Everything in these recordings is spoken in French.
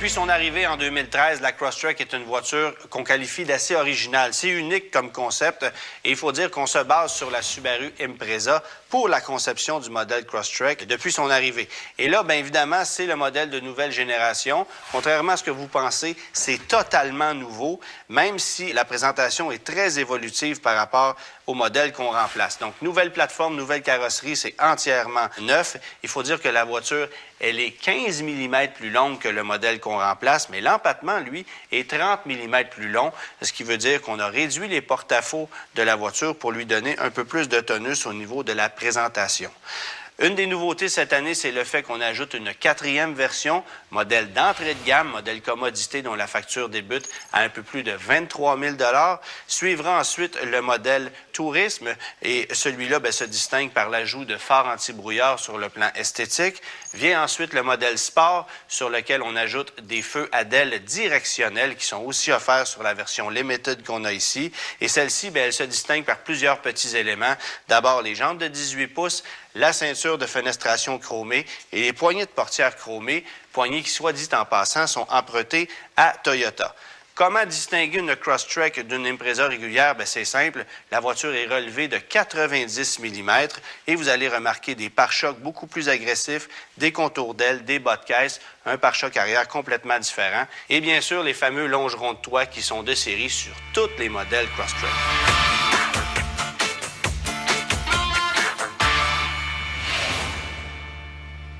Depuis son arrivée en 2013, la Crosstrek est une voiture qu'on qualifie d'assez originale. C'est unique comme concept et il faut dire qu'on se base sur la Subaru Impreza pour la conception du modèle Crosstrek depuis son arrivée. Et là, bien évidemment, c'est le modèle de nouvelle génération. Contrairement à ce que vous pensez, c'est totalement nouveau, même si la présentation est très évolutive par rapport au modèle qu'on remplace. Donc, nouvelle plateforme, nouvelle carrosserie, c'est entièrement neuf. Il faut dire que la voiture, elle est 15 mm plus longue que le modèle qu'on remplace, mais l'empattement, lui, est 30 mm plus long, ce qui veut dire qu'on a réduit les porte-à-faux de la voiture pour lui donner un peu plus de tonus au niveau de la présentation. Une des nouveautés cette année, c'est le fait qu'on ajoute une 4e version, modèle d'entrée de gamme, modèle commodité dont la facture débute à un peu plus de 23 000 $. Suivra ensuite le modèle tourisme et celui-là se distingue par l'ajout de phares anti-brouillard sur le plan esthétique. Vient ensuite le modèle sport sur lequel on ajoute des feux à ailes directionnels qui sont aussi offerts sur la version Limited qu'on a ici. Et celle-ci, elle se distingue par plusieurs petits éléments. D'abord, les jantes de 18 pouces, la ceinture de fenestration chromée et les poignées de portière chromées, poignées qui, soit dit en passant, sont empruntées à Toyota. Comment distinguer une Crosstrek d'une Impreza régulière? C'est simple. La voiture est relevée de 90 mm et vous allez remarquer des pare-chocs beaucoup plus agressifs, des contours d'ailes, des bas de caisse, un pare-choc arrière complètement différent et bien sûr les fameux longerons de toit qui sont de série sur tous les modèles Crosstrek.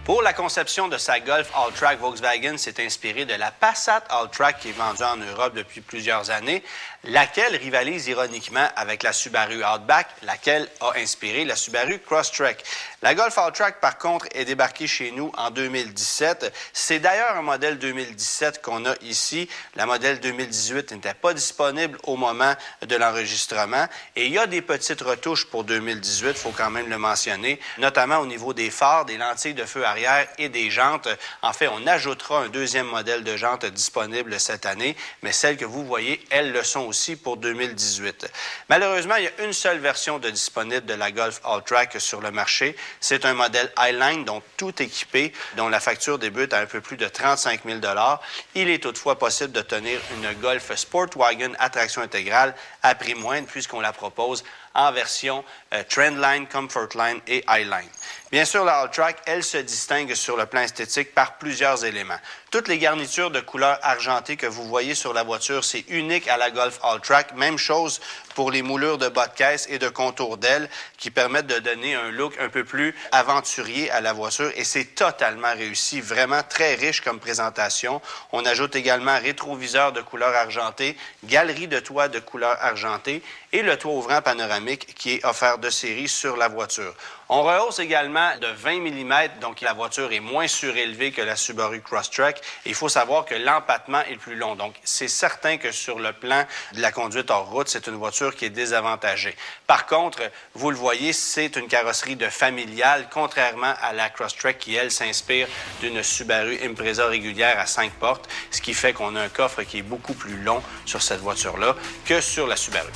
Pour la conception de sa Golf All-Track, Volkswagen s'est inspiré de la Passat All-Track qui est vendue en Europe depuis plusieurs années, laquelle rivalise ironiquement avec la Subaru Outback, laquelle a inspiré la Subaru Crosstrek. La Golf All-Track, par contre, est débarquée chez nous en 2017. C'est d'ailleurs un modèle 2017 qu'on a ici. La modèle 2018 n'était pas disponible au moment de l'enregistrement. Et il y a des petites retouches pour 2018, il faut quand même le mentionner, notamment au niveau des phares, des lentilles de feu arrière et des jantes. En fait, on ajoutera un deuxième modèle de jantes disponible cette année, mais celles que vous voyez, elles le sont aussi pour 2018. Malheureusement, il y a une seule version de disponible de la Golf All-Track sur le marché. C'est un modèle Highline, donc tout équipé, dont la facture débute à un peu plus de 35 000 $. Il est toutefois possible de tenir une Golf Sportwagen à traction intégrale à prix moindre puisqu'on la propose en version Trendline, Comfortline et Highline. Bien sûr, la All-Track, elle se distingue sur le plan esthétique par plusieurs éléments. Toutes les garnitures de couleur argentée que vous voyez sur la voiture, c'est unique à la Golf All-Track. Même chose pour les moulures de bas de caisse et de contours d'ailes qui permettent de donner un look un peu plus aventurier à la voiture et c'est totalement réussi, vraiment très riche comme présentation. On ajoute également rétroviseur de couleur argentée, galerie de toit de couleur argentée et le toit ouvrant panoramique qui est offert de série sur la voiture. On rehausse également de 20 mm, donc la voiture est moins surélevée que la Subaru Crosstrek. Il faut savoir que l'empattement est plus long. Donc, c'est certain que sur le plan de la conduite hors route, c'est une voiture qui est désavantagée. Par contre, vous le voyez, c'est une carrosserie de familiale, contrairement à la Crosstrek qui, elle, s'inspire d'une Subaru Impreza régulière à 5 portes, ce qui fait qu'on a un coffre qui est beaucoup plus long sur cette voiture-là que sur la Subaru.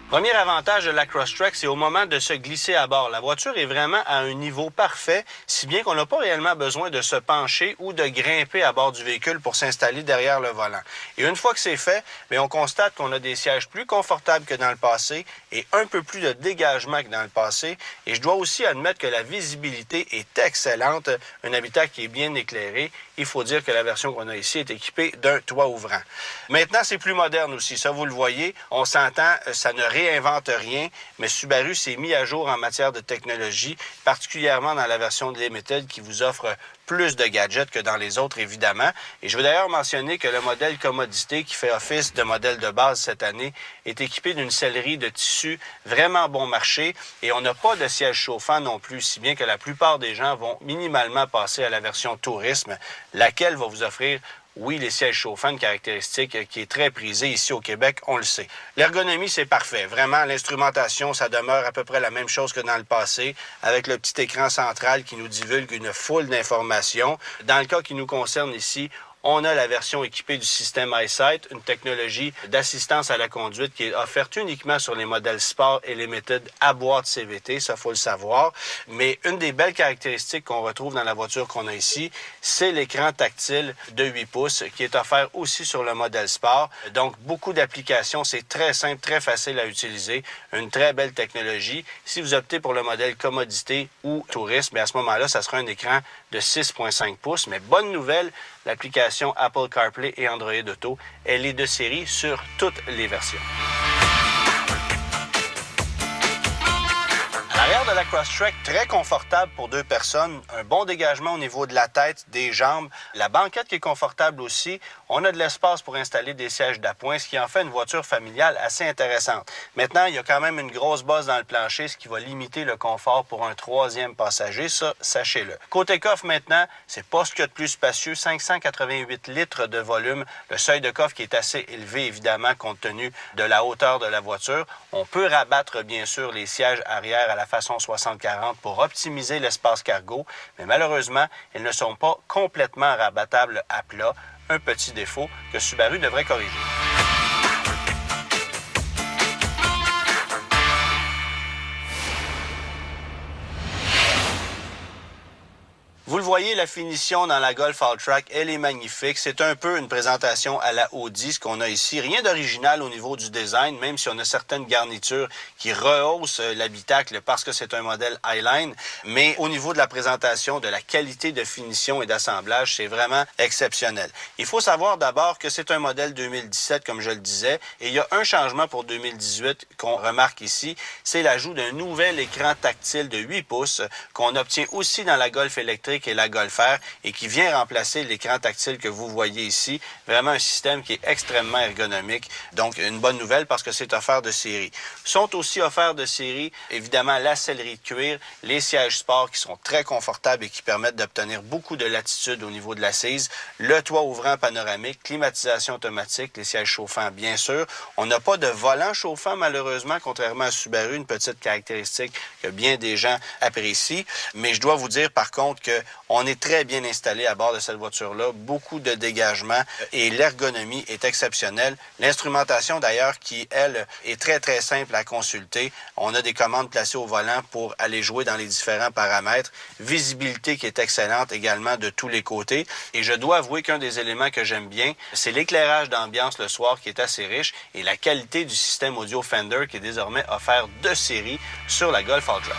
Premier avantage de la Crosstrek, c'est au moment de se glisser à bord. La voiture est vraiment à un niveau parfait, si bien qu'on n'a pas réellement besoin de se pencher ou de grimper à bord du véhicule pour s'installer derrière le volant. Et une fois que c'est fait, on constate qu'on a des sièges plus confortables que dans le passé et un peu plus de dégagement que dans le passé. Et je dois aussi admettre que la visibilité est excellente, un habitat qui est bien éclairé. Il faut dire que la version qu'on a ici est équipée d'un toit ouvrant. Maintenant, c'est plus moderne aussi. Ça, vous le voyez, on s'entend, ça ne réinvente rien, mais Subaru s'est mis à jour en matière de technologie, particulièrement dans la version de Limited qui vous offre plus de gadgets que dans les autres, évidemment. Et je veux d'ailleurs mentionner que le modèle commodité qui fait office de modèle de base cette année est équipé d'une sellerie de tissu vraiment bon marché et on n'a pas de siège chauffant non plus, si bien que la plupart des gens vont minimalement passer à la version tourisme, laquelle va vous offrir oui, les sièges chauffants, une caractéristique qui est très prisée ici au Québec, on le sait. L'ergonomie, c'est parfait. Vraiment, l'instrumentation, ça demeure à peu près la même chose que dans le passé, avec le petit écran central qui nous divulgue une foule d'informations. Dans le cas qui nous concerne ici, On a la version équipée du système EyeSight, une technologie d'assistance à la conduite qui est offerte uniquement sur les modèles Sport et Limited à boîte CVT, ça faut le savoir. Mais une des belles caractéristiques qu'on retrouve dans la voiture qu'on a ici, c'est l'écran tactile de 8 pouces qui est offert aussi sur le modèle Sport. Donc, beaucoup d'applications, c'est très simple, très facile à utiliser, une très belle technologie. Si vous optez pour le modèle commodité ou tourisme, à ce moment-là, ça sera un écran de 6,5 pouces. Mais bonne nouvelle, l'application Apple CarPlay et Android Auto, elle est de série sur toutes les versions. L'arrière de la Crosstrek, très confortable pour 2 personnes, un bon dégagement au niveau de la tête, des jambes, la banquette qui est confortable aussi. On a de l'espace pour installer des sièges d'appoint, ce qui en fait une voiture familiale assez intéressante. Maintenant, il y a quand même une grosse bosse dans le plancher, ce qui va limiter le confort pour un 3e passager, ça, sachez-le. Côté coffre maintenant, c'est pas ce qu'il y a de plus spacieux, 588 litres de volume, le seuil de coffre qui est assez élevé évidemment compte tenu de la hauteur de la voiture. On peut rabattre bien sûr les sièges arrière à la façon 60-40 pour optimiser l'espace cargo, mais malheureusement, ils ne sont pas complètement rabattables à plat, un petit défaut que Subaru devrait corriger. Vous le voyez, la finition dans la Golf All-Track, elle est magnifique. C'est un peu une présentation à la Audi, ce qu'on a ici. Rien d'original au niveau du design, même si on a certaines garnitures qui rehaussent l'habitacle parce que c'est un modèle Highline. Mais au niveau de la présentation, de la qualité de finition et d'assemblage, c'est vraiment exceptionnel. Il faut savoir d'abord que c'est un modèle 2017, comme je le disais, et il y a un changement pour 2018 qu'on remarque ici, c'est l'ajout d'un nouvel écran tactile de 8 pouces qu'on obtient aussi dans la Golf électrique et la Golf R et qui vient remplacer l'écran tactile que vous voyez ici. Vraiment un système qui est extrêmement ergonomique. Donc, une bonne nouvelle parce que c'est offert de série. Sont aussi offerts de série, évidemment, la sellerie de cuir, les sièges sport qui sont très confortables et qui permettent d'obtenir beaucoup de latitude au niveau de l'assise, le toit ouvrant panoramique, climatisation automatique, les sièges chauffants, bien sûr. On n'a pas de volant chauffant, malheureusement, contrairement à Subaru, une petite caractéristique que bien des gens apprécient. Mais je dois vous dire, par contre, que on est très bien installé à bord de cette voiture-là, beaucoup de dégagement et l'ergonomie est exceptionnelle. L'instrumentation d'ailleurs qui, elle, est très très simple à consulter. On a des commandes placées au volant pour aller jouer dans les différents paramètres. Visibilité qui est excellente également de tous les côtés. Et je dois avouer qu'un des éléments que j'aime bien, c'est l'éclairage d'ambiance le soir qui est assez riche et la qualité du système audio Fender qui est désormais offert de série sur la Golf All-Track.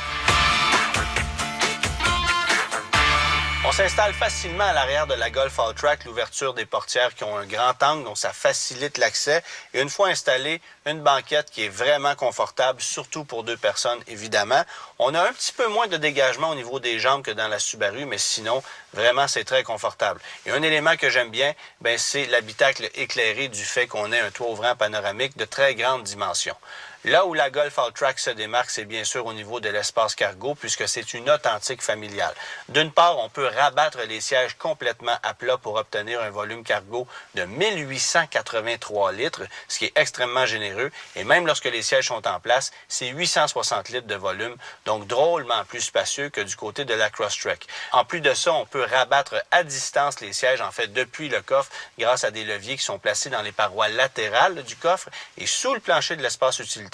On s'installe facilement à l'arrière de la Golf All-Track, l'ouverture des portières qui ont un grand angle, donc ça facilite l'accès. Et une fois installée, une banquette qui est vraiment confortable, surtout pour 2 personnes, évidemment. On a un petit peu moins de dégagement au niveau des jambes que dans la Subaru, mais sinon, vraiment, c'est très confortable. Et un élément que j'aime bien, c'est l'habitacle éclairé du fait qu'on ait un toit ouvrant panoramique de très grande dimension. Là où la Golf All-Track se démarque, c'est bien sûr au niveau de l'espace cargo, puisque c'est une authentique familiale. D'une part, on peut rabattre les sièges complètement à plat pour obtenir un volume cargo de 1883 litres, ce qui est extrêmement généreux. Et même lorsque les sièges sont en place, c'est 860 litres de volume, donc drôlement plus spacieux que du côté de la Crosstrek. En plus de ça, on peut rabattre à distance les sièges, en fait, depuis le coffre, grâce à des leviers qui sont placés dans les parois latérales du coffre et sous le plancher de l'espace utilitaire.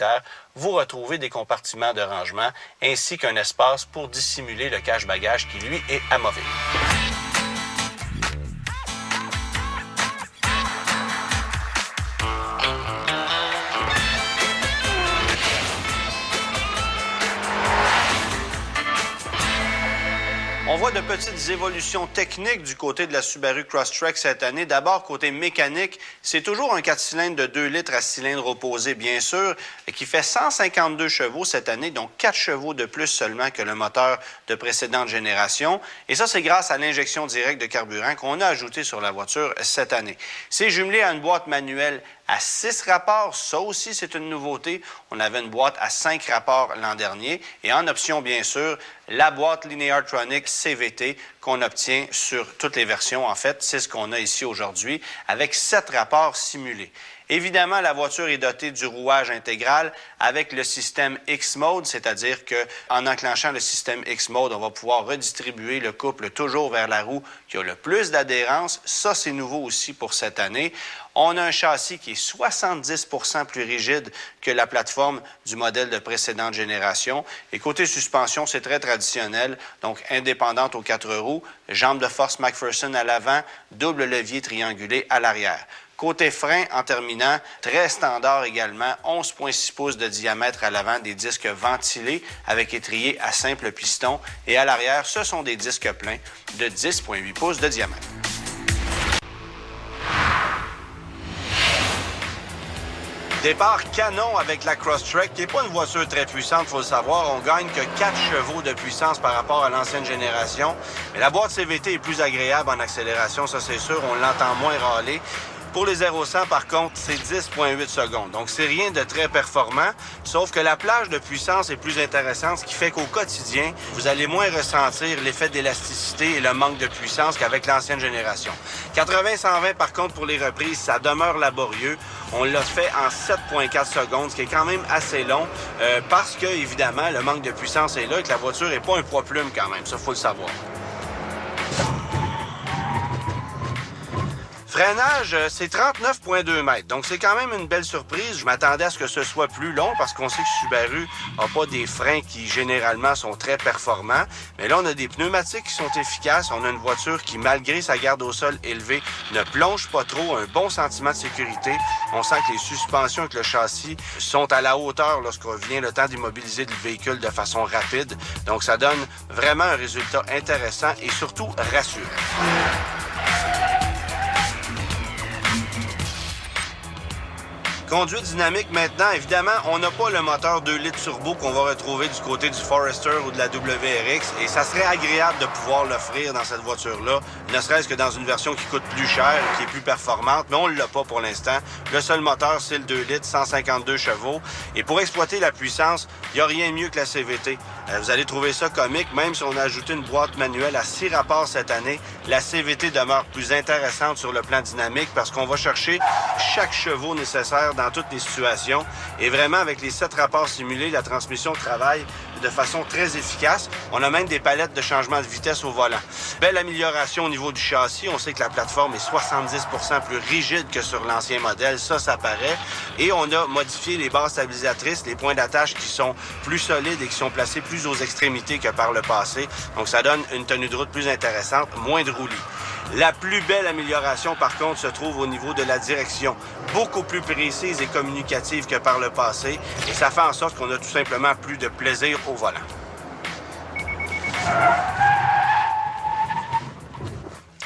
Vous retrouvez des compartiments de rangement ainsi qu'un espace pour dissimuler le cache-bagages qui, lui, est amovible. On voit de petites évolutions techniques du côté de la Subaru Crosstrek cette année. D'abord, côté mécanique, c'est toujours un 4 cylindres de 2 litres à cylindre opposé, bien sûr, qui fait 152 chevaux cette année, donc 4 chevaux de plus seulement que le moteur de précédente génération. Et ça, c'est grâce à l'injection directe de carburant qu'on a ajouté sur la voiture cette année. C'est jumelé à une boîte manuelle à 6 rapports. Ça aussi, c'est une nouveauté. On avait une boîte à 5 rapports l'an dernier. Et en option, bien sûr, la boîte Lineartronic CVT qu'on obtient sur toutes les versions. En fait, c'est ce qu'on a ici aujourd'hui avec 7 rapports simulés. Évidemment, la voiture est dotée du rouage intégral avec le système X-Mode, c'est-à-dire qu'en enclenchant le système X-Mode, on va pouvoir redistribuer le couple toujours vers la roue qui a le plus d'adhérence. Ça, c'est nouveau aussi pour cette année. On a un châssis qui est 70 % plus rigide que la plateforme du modèle de précédente génération. Et côté suspension, c'est très traditionnel, donc indépendante aux 4 roues, jambes de force McPherson à l'avant, double levier triangulé à l'arrière. Côté frein, en terminant, très standard également, 11,6 pouces de diamètre à l'avant, des disques ventilés avec étrier à simple piston. Et à l'arrière, ce sont des disques pleins de 10,8 pouces de diamètre. Départ canon avec la Crosstrek, qui n'est pas une voiture très puissante, il faut le savoir. On gagne que 4 chevaux de puissance par rapport à l'ancienne génération. Mais la boîte CVT est plus agréable en accélération, ça c'est sûr. On l'entend moins râler. Pour les 0-100, par contre, c'est 10,8 secondes. Donc, c'est rien de très performant, sauf que la plage de puissance est plus intéressante, ce qui fait qu'au quotidien, vous allez moins ressentir l'effet d'élasticité et le manque de puissance qu'avec l'ancienne génération. 80-120, par contre, pour les reprises, ça demeure laborieux. On l'a fait en 7,4 secondes, ce qui est quand même assez long, parce que, évidemment, le manque de puissance est là et que la voiture n'est pas un poids-plume quand même. Ça, il faut le savoir. Freinage, c'est 39,2 mètres. Donc, c'est quand même une belle surprise. Je m'attendais à ce que ce soit plus long parce qu'on sait que Subaru n'a pas des freins qui, généralement, sont très performants. Mais là, on a des pneumatiques qui sont efficaces. On a une voiture qui, malgré sa garde au sol élevée, ne plonge pas trop. Un bon sentiment de sécurité. On sent que les suspensions avec le châssis sont à la hauteur lorsqu'on vient le temps d'immobiliser le véhicule de façon rapide. Donc, ça donne vraiment un résultat intéressant et surtout rassurant. Conduite dynamique maintenant, évidemment, on n'a pas le moteur 2 litres turbo qu'on va retrouver du côté du Forester ou de la WRX et ça serait agréable de pouvoir l'offrir dans cette voiture-là, ne serait-ce que dans une version qui coûte plus cher, qui est plus performante, mais on ne l'a pas pour l'instant. Le seul moteur, c'est le 2 litres, 152 chevaux. Et pour exploiter la puissance, il n'y a rien de mieux que la CVT. Vous allez trouver ça comique, même si on a ajouté une boîte manuelle à 6 rapports cette année, la CVT demeure plus intéressante sur le plan dynamique parce qu'on va chercher chaque chevaux nécessaire dans toutes les situations. Et vraiment, avec les 7 rapports simulés, la transmission travaille de façon très efficace. On a même des palettes de changement de vitesse au volant. Belle amélioration au niveau du châssis. On sait que la plateforme est 70 % plus rigide que sur l'ancien modèle. Ça paraît. Et on a modifié les barres stabilisatrices, les points d'attache qui sont plus solides et qui sont placés plus aux extrémités que par le passé. Donc, ça donne une tenue de route plus intéressante, moins de roulis. La plus belle amélioration, par contre, se trouve au niveau de la direction. Beaucoup plus précise et communicative que par le passé. Et ça fait en sorte qu'on a tout simplement plus de plaisir au volant.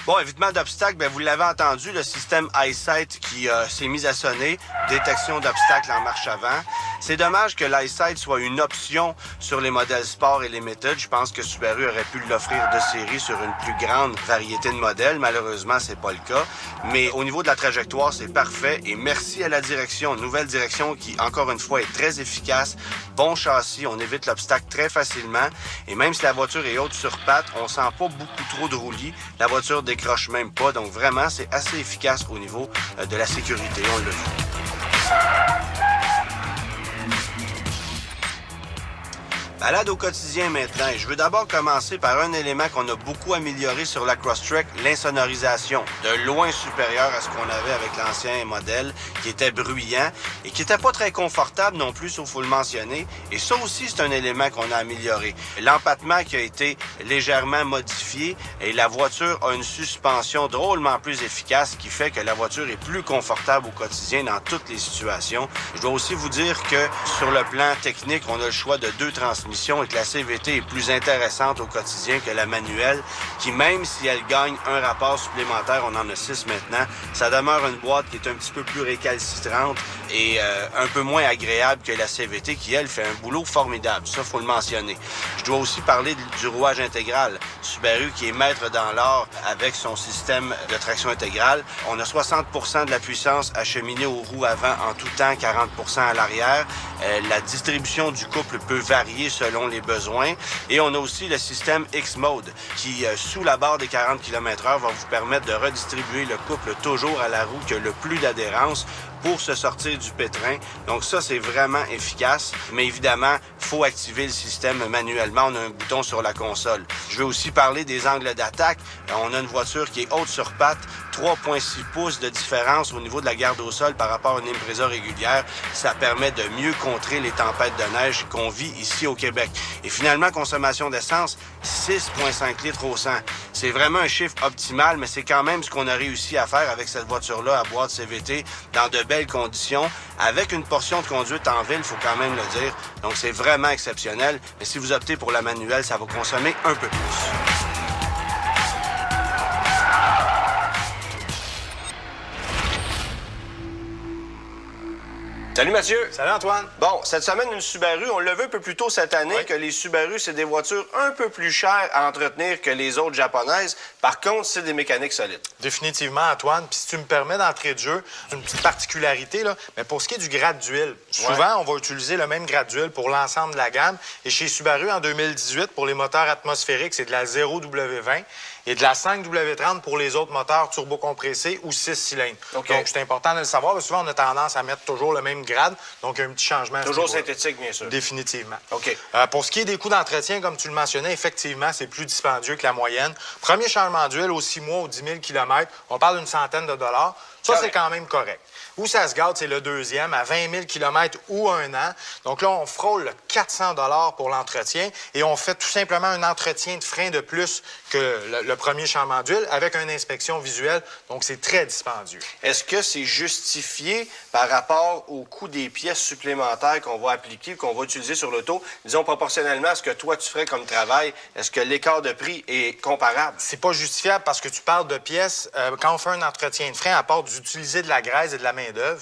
Bon, évitement d'obstacles, bien, vous l'avez entendu, le système EyeSight qui s'est mis à sonner, détection d'obstacles en marche avant. C'est dommage que l'EyeSight soit une option sur les modèles Sport et Limited. Je pense que Subaru aurait pu l'offrir de série sur une plus grande variété de modèles. Malheureusement, c'est pas le cas. Mais au niveau de la trajectoire, c'est parfait. Et merci à la direction, nouvelle direction qui, encore une fois, est très efficace. Bon châssis, on évite l'obstacle très facilement. Et même si la voiture est haute sur pattes, on sent pas beaucoup trop de roulis. La voiture décroche même pas. Donc vraiment, c'est assez efficace au niveau de la sécurité. On l'a vu. Balade au quotidien maintenant. Et je veux d'abord commencer par un élément qu'on a beaucoup amélioré sur la Crosstrek, l'insonorisation. De loin supérieur à ce qu'on avait avec l'ancien modèle, qui était bruyant et qui n'était pas très confortable non plus, sauf faut le mentionner. Et ça aussi, c'est un élément qu'on a amélioré. L'empattement qui a été légèrement modifié et la voiture a une suspension drôlement plus efficace qui fait que la voiture est plus confortable au quotidien dans toutes les situations. Je dois aussi vous dire que sur le plan technique, on a le choix de 2 transmissions et que la CVT est plus intéressante au quotidien que la manuelle, qui même si elle gagne un rapport supplémentaire, on en a 6 maintenant, ça demeure une boîte qui est un petit peu plus récalcitrante et un peu moins agréable que la CVT qui, elle, fait un boulot formidable. Ça, faut le mentionner. Je dois aussi parler du rouage intégral. Subaru qui est maître dans l'art avec son système de traction intégrale. On a 60 % de la puissance acheminée aux roues avant en tout temps, 40 % à l'arrière. La distribution du couple peut varier selon les besoins. Et on a aussi le système X-Mode qui, sous la barre des 40 km/h, va vous permettre de redistribuer le couple toujours à la roue qui a le plus d'adhérence pour se sortir du pétrin. Donc ça, c'est vraiment efficace. Mais évidemment, il faut activer le système manuellement. On a un bouton sur la console. Je veux aussi parler des angles d'attaque. On a une voiture qui est haute sur pattes, 3,6 pouces de différence au niveau de la garde au sol par rapport à une Impreza régulière. Ça permet de mieux contrer les tempêtes de neige qu'on vit ici au Québec. Et finalement, consommation d'essence, 6,5 litres au 100. C'est vraiment un chiffre optimal, mais c'est quand même ce qu'on a réussi à faire avec cette voiture-là à boîte CVT dans de belles conditions, avec une portion de conduite en ville, il faut quand même le dire. Donc, c'est vraiment exceptionnel. Mais si vous optez pour la manuelle, ça va consommer un peu plus. Salut Mathieu. Salut Antoine. Bon, cette semaine, une Subaru, on l'a vu un peu plus tôt cette année, que les Subaru, c'est des voitures un peu plus chères à entretenir que les autres japonaises. Par contre, c'est des mécaniques solides. Définitivement, Antoine. Puis si tu me permets d'entrer de jeu, c'est une petite particularité, là, mais pour ce qui est du grade d'huile, souvent, on va utiliser le même grade d'huile pour l'ensemble de la gamme. Et chez Subaru, en 2018, pour les moteurs atmosphériques, c'est de la 0W20 et de la 5W30 pour les autres moteurs turbocompressés ou 6 cylindres. Okay. Donc, c'est important de le savoir. Souvent, on a tendance à mettre toujours le même grade. Donc, un petit changement. Toujours synthétique, bien sûr. Définitivement. OK. Pour ce qui est des coûts d'entretien, comme tu le mentionnais, effectivement, c'est plus dispendieux que la moyenne. Premier changement d'huile aux 6 mois, aux 10 000 km, on parle d'une centaine de dollars. Ça, c'est quand même correct. Où ça se gâte, c'est le deuxième, à 20 000 km ou 1 an. Donc là, on frôle le 400 $ pour l'entretien et on fait tout simplement un entretien de frein de plus que le premier changement d'huile avec une inspection visuelle. Donc, c'est très dispendieux. Est-ce que c'est justifié par rapport au coût des pièces supplémentaires qu'on va appliquer, qu'on va utiliser sur l'auto? Disons, proportionnellement à ce que toi, tu ferais comme travail, est-ce que l'écart de prix est comparable? C'est pas justifiable parce que tu parles de pièces. Quand on fait un entretien de frein, à part d'utiliser de la graisse et de la main-d'œuvre,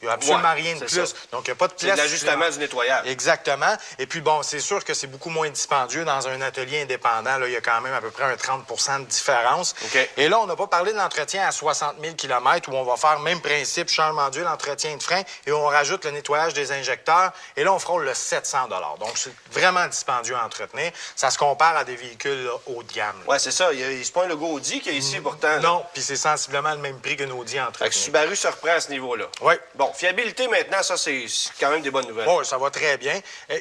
il n'y a absolument rien de plus. Ça. Donc, il n'y a pas de pièces. C'est de l'ajustement du nettoyage. Exactement. Et puis, bon, c'est sûr que c'est beaucoup moins dispendieux dans un atelier indépendant. Là, il y a quand même à peu près un 30 de différence. Okay. Et là, on n'a pas parlé de l'entretien à 60 000 km où on va faire même principe, changement d'huile, entretien de frein, et on rajoute le nettoyage des injecteurs. Et là, on frôle le 700 $. Donc, c'est vraiment dispendieux à entretenir. Ça se compare à des véhicules là, haut de gamme. Oui, c'est ça. C'est pas un logo Audi qu'il y a ici, pourtant. Non, puis c'est sensiblement le même prix qu'une Audi à entretenir. Subaru se reprend à ce niveau-là. Oui. Bon, fiabilité maintenant, ça, c'est quand même des bonnes nouvelles. Oui, ça va très bien.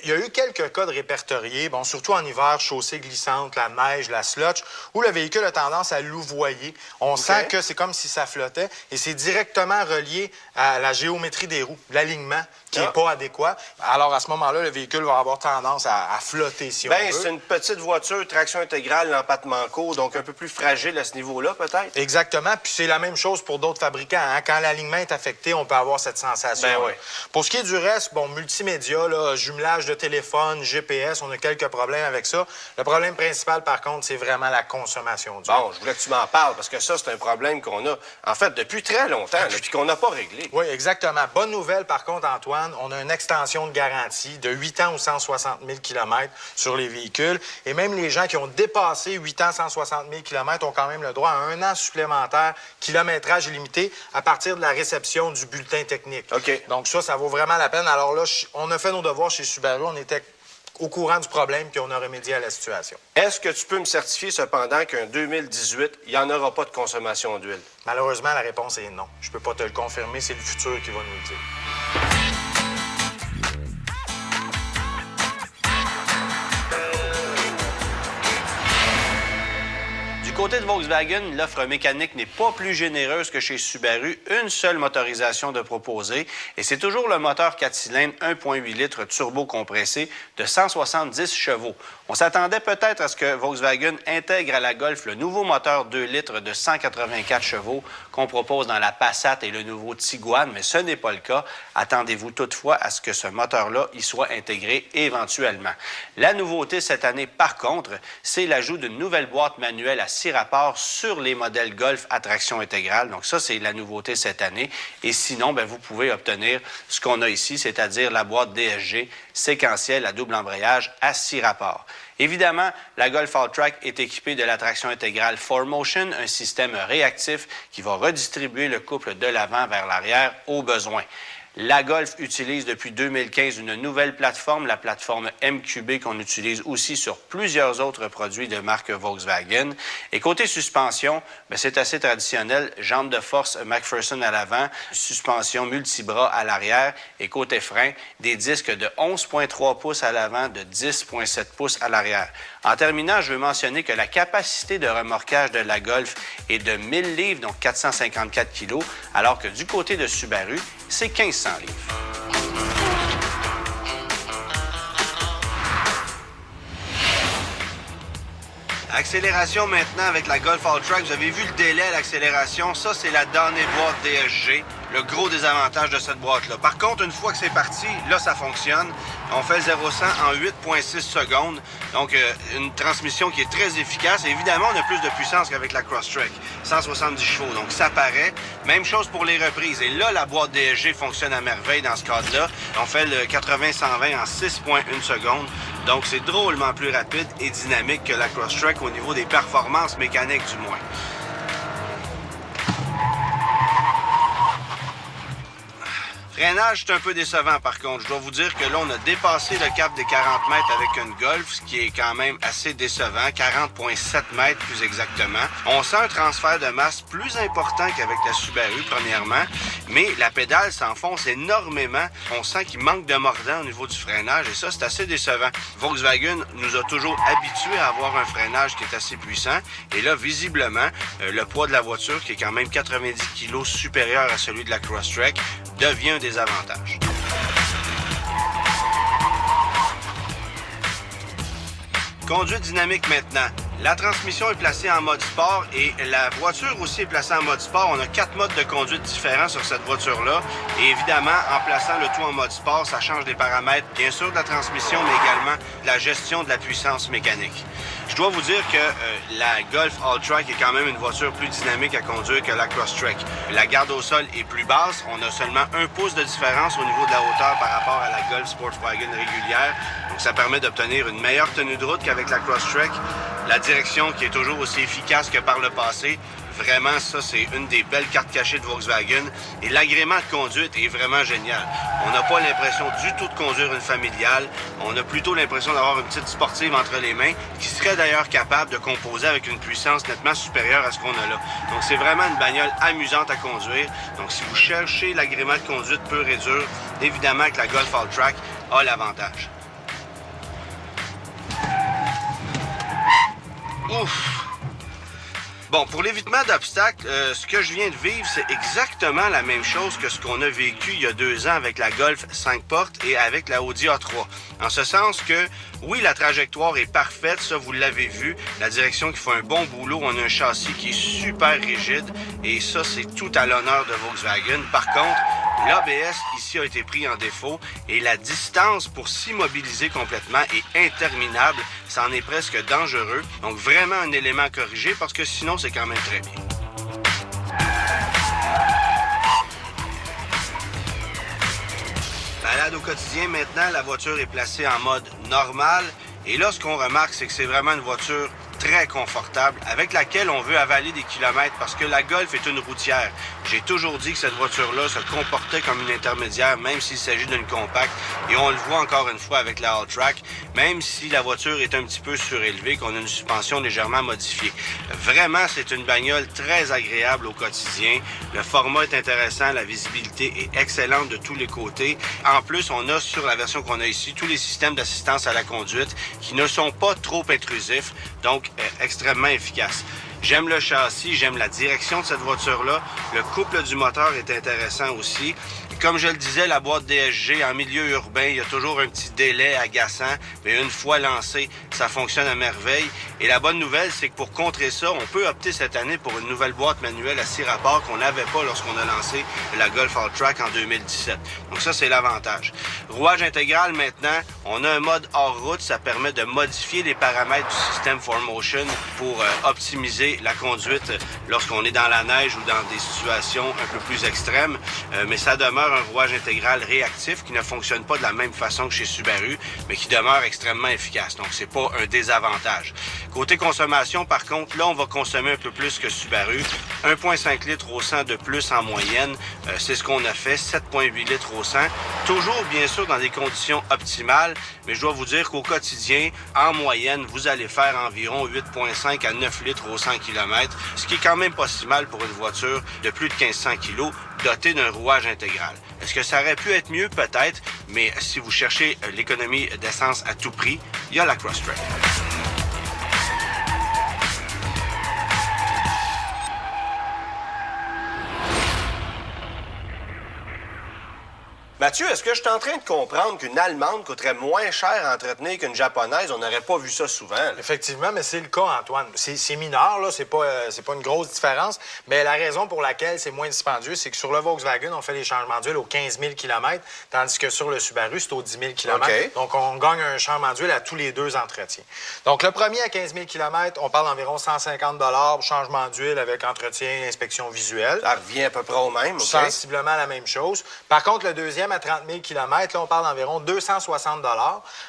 Il y a eu quelques cas de répertoriés, bon, surtout en hiver, chaussée glissante, la neige, la slotch, où le véhicule a tendance à louvoyer. On sent que c'est comme si ça flottait et c'est directement relié à la géométrie des roues, l'alignement qui n'est pas adéquat. Alors, à ce moment-là, le véhicule va avoir tendance à flotter, si on veut. C'est une petite voiture, traction intégrale, l'empattement court, donc un peu plus fragile à ce niveau-là, peut-être? Exactement. Puis c'est la même chose pour d'autres fabricants. Hein? Quand l'alignement est affecté, on peut avoir cette sensation. Oui. Pour ce qui est du reste, bon, multimédia, là, jumelage de téléphone, GPS, on a quelques problèmes avec ça. Le problème principal, par contre, c'est vraiment la consommation d'huile. Bon, je voulais que tu m'en parles, parce que ça, c'est un problème qu'on a, en fait, depuis très longtemps, puis qu'on n'a pas réglé. Oui, exactement. Bonne nouvelle, par contre, Antoine, on a une extension de garantie de 8 ans ou 160 000 km sur les véhicules. Et même les gens qui ont dépassé 8 ans, 160 000 km ont quand même le droit à 1 an supplémentaire, kilométrage illimité, à partir de la réception du bulletin technique. OK. Donc ça vaut vraiment la peine. Alors là, on a fait nos devoirs chez Subaru, on était au courant du problème, puis on a remédié à la situation. Est-ce que tu peux me certifier cependant qu'en 2018, il n'y en aura pas de consommation d'huile? Malheureusement, la réponse est non. Je peux pas te le confirmer, c'est le futur qui va nous le dire. Du côté de Volkswagen, l'offre mécanique n'est pas plus généreuse que chez Subaru. Une seule motorisation de proposer. Et c'est toujours le moteur 4 cylindres 1,8 litres turbo compressé de 170 chevaux. On s'attendait peut-être à ce que Volkswagen intègre à la Golf le nouveau moteur 2 litres de 184 chevaux qu'on propose dans la Passat et le nouveau Tiguan, mais ce n'est pas le cas. Attendez-vous toutefois à ce que ce moteur-là y soit intégré éventuellement. La nouveauté cette année, par contre, c'est l'ajout d'une nouvelle boîte manuelle à 6 rapports sur les modèles Golf à traction intégrale. Donc ça, c'est la nouveauté cette année. Et sinon, vous pouvez obtenir ce qu'on a ici, c'est-à-dire la boîte DSG séquentielle à double embrayage à 6 rapports. Évidemment, la Golf All-Track est équipée de la traction intégrale 4Motion, un système réactif qui va redistribuer le couple de l'avant vers l'arrière au besoin. La Golf utilise depuis 2015 une nouvelle plateforme, la plateforme MQB, qu'on utilise aussi sur plusieurs autres produits de marque Volkswagen. Et côté suspension, c'est assez traditionnel. Jambes de force McPherson à l'avant, suspension multibras à l'arrière. Et côté frein, des disques de 11,3 pouces à l'avant, de 10,7 pouces à l'arrière. En terminant, je veux mentionner que la capacité de remorquage de la Golf est de 1000 livres, donc 454 kilos, alors que du côté de Subaru, c'est 1500 livres. Accélération maintenant avec la Golf All-Track. Vous avez vu le délai à l'accélération. Ça, c'est la dernière boîte DSG. Le gros désavantage de cette boîte-là. Par contre, une fois que c'est parti, là, ça fonctionne. On fait le 0-100 en 8,6 secondes. Donc, une transmission qui est très efficace. Évidemment, on a plus de puissance qu'avec la Crosstrek. 170 chevaux, donc ça paraît. Même chose pour les reprises. Et là, la boîte DSG fonctionne à merveille dans ce cadre-là. On fait le 80-120 en 6,1 secondes. Donc, c'est drôlement plus rapide et dynamique que la Crosstrek au niveau des performances mécaniques, du moins. Freinage, c'est un peu décevant, par contre. Je dois vous dire que là, on a dépassé le cap des 40 mètres avec une Golf, ce qui est quand même assez décevant. 40,7 mètres, plus exactement. On sent un transfert de masse plus important qu'avec la Subaru, premièrement. Mais la pédale s'enfonce énormément. On sent qu'il manque de mordant au niveau du freinage. Et ça, c'est assez décevant. Volkswagen nous a toujours habitués à avoir un freinage qui est assez puissant. Et là, visiblement, le poids de la voiture, qui est quand même 90 kg supérieur à celui de la Crosstrek, devient un désavantage. Conduite dynamique maintenant. La transmission est placée en mode sport et la voiture aussi est placée en mode sport. On a 4 modes de conduite différents sur cette voiture-là. Et évidemment, en plaçant le tout en mode sport, ça change des paramètres, bien sûr, de la transmission, mais également de la gestion de la puissance mécanique. Je dois vous dire que la Golf All-Track est quand même une voiture plus dynamique à conduire que la Crosstrek. La garde au sol est plus basse. On a seulement 1 pouce de différence au niveau de la hauteur par rapport à la Golf Sportwagen régulière. Donc, ça permet d'obtenir une meilleure tenue de route qu'avec la Crosstrek. La direction qui est toujours aussi efficace que par le passé. Vraiment, ça, c'est une des belles cartes cachées de Volkswagen. Et l'agrément de conduite est vraiment génial. On n'a pas l'impression du tout de conduire une familiale. On a plutôt l'impression d'avoir une petite sportive entre les mains qui serait d'ailleurs capable de composer avec une puissance nettement supérieure à ce qu'on a là. Donc, c'est vraiment une bagnole amusante à conduire. Donc, si vous cherchez l'agrément de conduite pur et dur, évidemment que la Golf All-Track a l'avantage. Ouf! Bon, pour l'évitement d'obstacles, ce que je viens de vivre, c'est exactement la même chose que ce qu'on a vécu il y a 2 ans avec la Golf 5 portes et avec la Audi A3. En ce sens que, oui, la trajectoire est parfaite, ça, vous l'avez vu. La direction qui fait un bon boulot, on a un châssis qui est super rigide et ça, c'est tout à l'honneur de Volkswagen. Par contre, l'ABS ici a été pris en défaut et la distance pour s'immobiliser complètement est interminable. Ça en est presque dangereux. Donc, vraiment un élément à corriger parce que sinon, c'est quand même très bien. Balade au quotidien, maintenant, la voiture est placée en mode normal. Et là, ce qu'on remarque, c'est que c'est vraiment une voiture très confortable, avec laquelle on veut avaler des kilomètres parce que la Golf est une routière. J'ai toujours dit que cette voiture-là se comportait comme une intermédiaire, même s'il s'agit d'une compacte. Et on le voit encore une fois avec la All-Track, même si la voiture est un petit peu surélevée, qu'on a une suspension légèrement modifiée. Vraiment, c'est une bagnole très agréable au quotidien. Le format est intéressant, la visibilité est excellente de tous les côtés. En plus, on a sur la version qu'on a ici tous les systèmes d'assistance à la conduite qui ne sont pas trop intrusifs, donc extrêmement efficaces. J'aime le châssis, j'aime la direction de cette voiture-là. Le couple du moteur est intéressant aussi. Et comme je le disais, la boîte DSG en milieu urbain, il y a toujours un petit délai agaçant, mais une fois lancé, ça fonctionne à merveille. Et la bonne nouvelle, c'est que pour contrer ça, on peut opter cette année pour une nouvelle boîte manuelle à 6 rapports qu'on n'avait pas lorsqu'on a lancé la Golf All-Track en 2017. Donc ça, c'est l'avantage. Rouage intégral maintenant, on a un mode hors route, ça permet de modifier les paramètres du système 4Motion pour optimiser la conduite lorsqu'on est dans la neige ou dans des situations un peu plus extrêmes, mais ça demeure un rouage intégral réactif qui ne fonctionne pas de la même façon que chez Subaru, mais qui demeure extrêmement efficace. Donc, c'est pas un désavantage. Côté consommation, par contre, là, on va consommer un peu plus que Subaru. 1,5 litres au 100 de plus en moyenne. C'est ce qu'on a fait, 7,8 litres au 100. Toujours, bien sûr, dans des conditions optimales, mais je dois vous dire qu'au quotidien, en moyenne, vous allez faire environ 8,5 à 9 litres au 100 km, ce qui est quand même pas si mal pour une voiture de plus de 1500 kg dotée d'un rouage intégral. Est-ce que ça aurait pu être mieux? Peut-être, mais si vous cherchez l'économie d'essence à tout prix, il y a la Crosstrek. Mathieu, est-ce que je suis en train de comprendre qu'une Allemande coûterait moins cher à entretenir qu'une Japonaise? On n'aurait pas vu ça souvent. Là. Effectivement, mais c'est le cas, Antoine. C'est mineur, là, c'est pas une grosse différence, mais la raison pour laquelle c'est moins dispendieux, c'est que sur le Volkswagen, on fait les changements d'huile aux 15 000 km, tandis que sur le Subaru, c'est aux 10 000 km. Okay. Donc, on gagne un changement d'huile à tous les 2 entretiens. Donc, le premier à 15 000 km, on parle d'environ 150 $ changement d'huile avec entretien et inspection visuelle. Ça revient à peu près au même, OK? Sensiblement la même chose. Par contre, le deuxième à 30 000 km, là, on parle d'environ 260 $.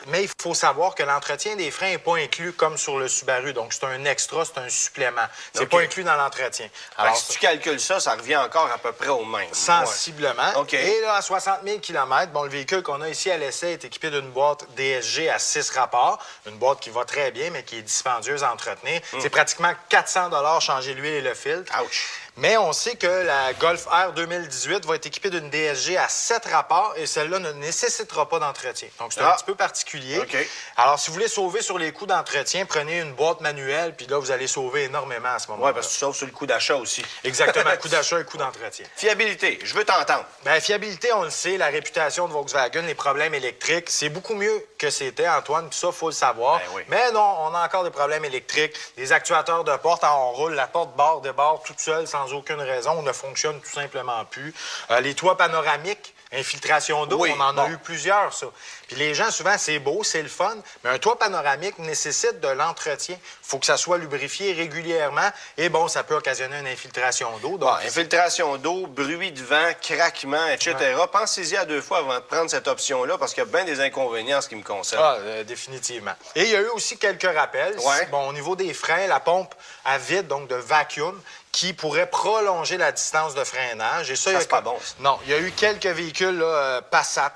Mais il faut savoir que l'entretien des freins n'est pas inclus comme sur le Subaru. Donc, c'est un extra, c'est un supplément. C'est pas inclus dans l'entretien. Alors, si tu calcules ça, ça revient encore à peu près au même. Sensiblement. Ouais. OK. Et là, à 60 000 km, bon, le véhicule qu'on a ici à l'essai est équipé d'une boîte DSG à 6 rapports. Une boîte qui va très bien, mais qui est dispendieuse à entretenir. C'est pratiquement 400 $ changer l'huile et le filtre. Ouch! Mais on sait que la Golf R 2018 va être équipée d'une DSG à 7 rapports et celle-là ne nécessitera pas d'entretien. Donc, c'est un petit peu particulier. Okay. Alors, si vous voulez sauver sur les coûts d'entretien, prenez une boîte manuelle, puis là, vous allez sauver énormément à ce moment-là. Oui, parce que tu sauves sur le coût d'achat aussi. Exactement, coût d'achat et coût d'entretien. Fiabilité, je veux t'entendre. Bien, fiabilité, on le sait, la réputation de Volkswagen, les problèmes électriques, c'est beaucoup mieux que c'était, Antoine, puis ça, il faut le savoir. Ben oui. Mais non, on a encore des problèmes électriques. Les actuateurs de porte, on roule la porte barre débarre toute seule sans aucune raison, ne fonctionne tout simplement plus. Les toits panoramiques, infiltration d'eau, on en a eu plusieurs, ça. Puis les gens, souvent, c'est beau, c'est le fun, mais un toit panoramique nécessite de l'entretien. Il faut que ça soit lubrifié régulièrement et bon, ça peut occasionner une infiltration d'eau. Donc... infiltration d'eau, bruit de vent, craquement, etc. Ouais. Pensez-y à 2 fois avant de prendre cette option-là parce qu'il y a bien des inconvénients en ce qui me concerne. Définitivement. Et il y a eu aussi quelques rappels. Ouais. Bon, au niveau des freins, la pompe à vide, donc de vacuum, qui pourrait prolonger la distance de freinage. Et ça, c'est pas bon, ça. Non, il y a eu quelques véhicules, là, Passat,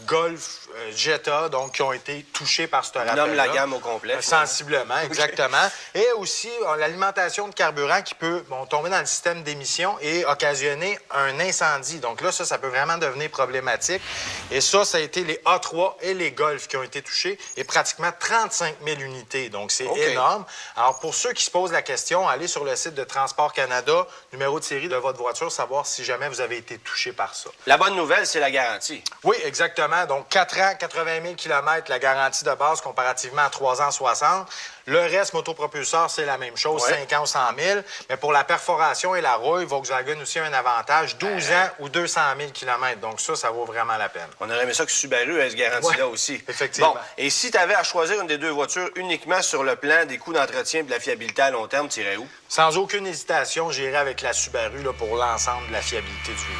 Golf, Jetta, donc qui ont été touchés par ce rappel-là. Nomme la gamme au complet. Sensiblement, exactement. Et aussi, l'alimentation de carburant qui peut tomber dans le système d'émission et occasionner un incendie. Donc là, ça peut vraiment devenir problématique. Et ça a été les A3 et les Golf qui ont été touchés et pratiquement 35 000 unités. Donc, c'est énorme. Alors, pour ceux qui se posent la question, allez sur le site de Transport Canada, numéro de série de votre voiture, savoir si jamais vous avez été touché par ça. La bonne nouvelle, c'est la garantie. Oui, exactement. Donc, 4 ans, 80 000 km, la garantie de base comparativement à 3 ans, 60. Le reste, motopropulseur, c'est la même chose, 5 ans ou 100 000. Mais pour la perforation et la rouille, Volkswagen aussi a un avantage, 12 ans ou 200 000 km. Donc ça vaut vraiment la peine. On aurait aimé ça que Subaru ait ce garantie-là aussi. Effectivement. Bon, et si tu avais à choisir une des 2 voitures uniquement sur le plan des coûts d'entretien et de la fiabilité à long terme, tu irais où? Sans aucune hésitation, j'irais avec la Subaru là, pour l'ensemble de la fiabilité du véhicule.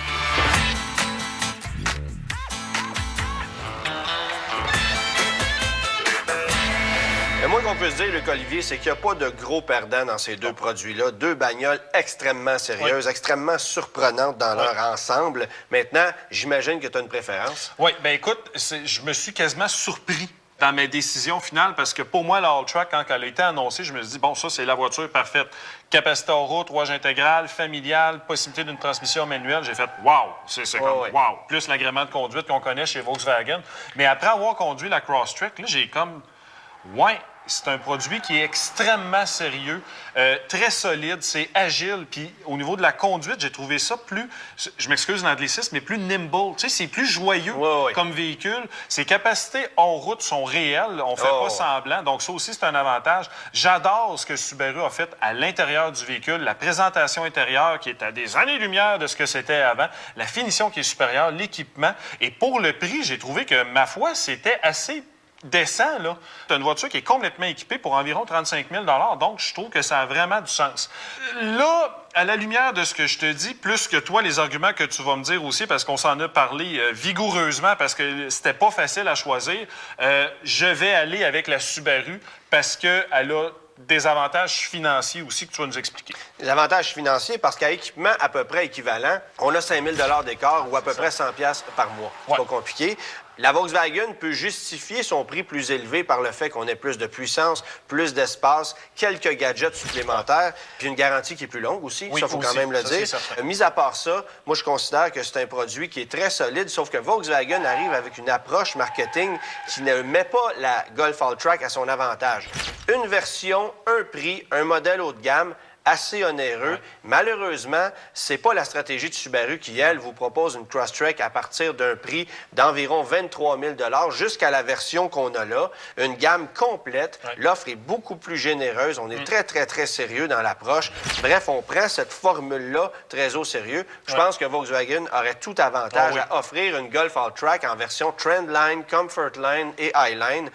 Le moins qu'on peut se dire, Luc-Olivier, c'est qu'il n'y a pas de gros perdants dans ces 2 produits-là. 2 bagnoles extrêmement sérieuses, extrêmement surprenantes dans leur ensemble. Maintenant, j'imagine que tu as une préférence. Oui, bien écoute, je me suis quasiment surpris dans mes décisions finales parce que pour moi, la Alltrack, quand elle a été annoncée, je me suis dit, bon, ça, c'est la voiture parfaite. Capacité en route, rouage intégral, familial, possibilité d'une transmission manuelle. J'ai fait « wow ». C'est comme « wow ». Plus l'agrément de conduite qu'on connaît chez Volkswagen. Mais après avoir conduit la Crosstrek, là, j'ai comme « ouais ». C'est un produit qui est extrêmement sérieux, très solide, c'est agile. Puis au niveau de la conduite, j'ai trouvé ça plus, je m'excuse l'anglicisme, mais plus nimble. Tu sais, c'est plus joyeux comme véhicule. Ses capacités en route sont réelles, on fait pas semblant. Donc ça aussi, c'est un avantage. J'adore ce que Subaru a fait à l'intérieur du véhicule, la présentation intérieure qui est à des années-lumière de ce que c'était avant, la finition qui est supérieure, l'équipement. Et pour le prix, j'ai trouvé que, ma foi, c'était assez décent, là. Tu as une voiture qui est complètement équipée pour environ 35 000 $. Donc, je trouve que ça a vraiment du sens. Là, à la lumière de ce que je te dis, plus que toi, les arguments que tu vas me dire aussi, parce qu'on s'en a parlé vigoureusement, parce que c'était pas facile à choisir, je vais aller avec la Subaru parce qu'elle a des avantages financiers aussi que tu vas nous expliquer. Les avantages financiers, parce qu'à équipement à peu près équivalent, on a 5 000 $ d'écart ou à peu près 100 $ par mois. C'est Ouais. pas compliqué. La Volkswagen peut justifier son prix plus élevé par le fait qu'on ait plus de puissance, plus d'espace, quelques gadgets supplémentaires, puis une garantie qui est plus longue aussi. Oui, ça, il faut quand aussi. même le Ça, c'est dire. certain. Mis à part ça, moi, je considère que c'est un produit qui est très solide, sauf que Volkswagen arrive avec une approche marketing qui ne met pas la Golf All-Track à son avantage. Une version, un prix, un modèle haut de gamme, assez onéreux. Ouais. Malheureusement, c'est pas la stratégie de Subaru qui, elle, vous propose une Crosstrek à partir d'un prix d'environ 23 000 $ jusqu'à la version qu'on a là. Une gamme complète. Ouais. L'offre est beaucoup plus généreuse. On est très, très, très sérieux dans l'approche. Bref, on prend cette formule-là très au sérieux. Je pense que Volkswagen aurait tout avantage à offrir une Golf All-Track en version Trendline, Comfortline et Highline,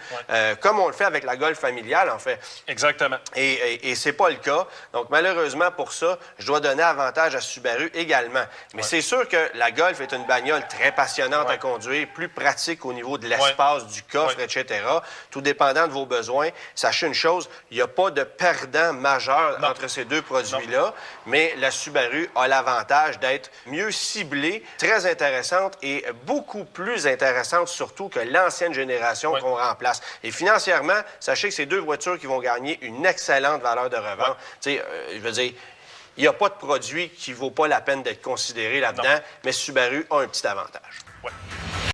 comme on le fait avec la Golf familiale, en fait. Exactement. Et c'est pas le cas. Donc, malheureusement, pour ça, je dois donner avantage à Subaru également. Mais c'est sûr que la Golf est une bagnole très passionnante à conduire, plus pratique au niveau de l'espace, du coffre, etc. Tout dépendant de vos besoins. Sachez une chose, il n'y a pas de perdant majeur entre ces deux produits-là, mais la Subaru a l'avantage d'être mieux ciblée, très intéressante et beaucoup plus intéressante surtout que l'ancienne génération qu'on remplace. Et financièrement, sachez que c'est deux voitures qui vont gagner une excellente valeur de revente. Je veux dire, il n'y a pas de produit qui ne vaut pas la peine d'être considéré là-dedans, mais Subaru a un petit avantage. Ouais.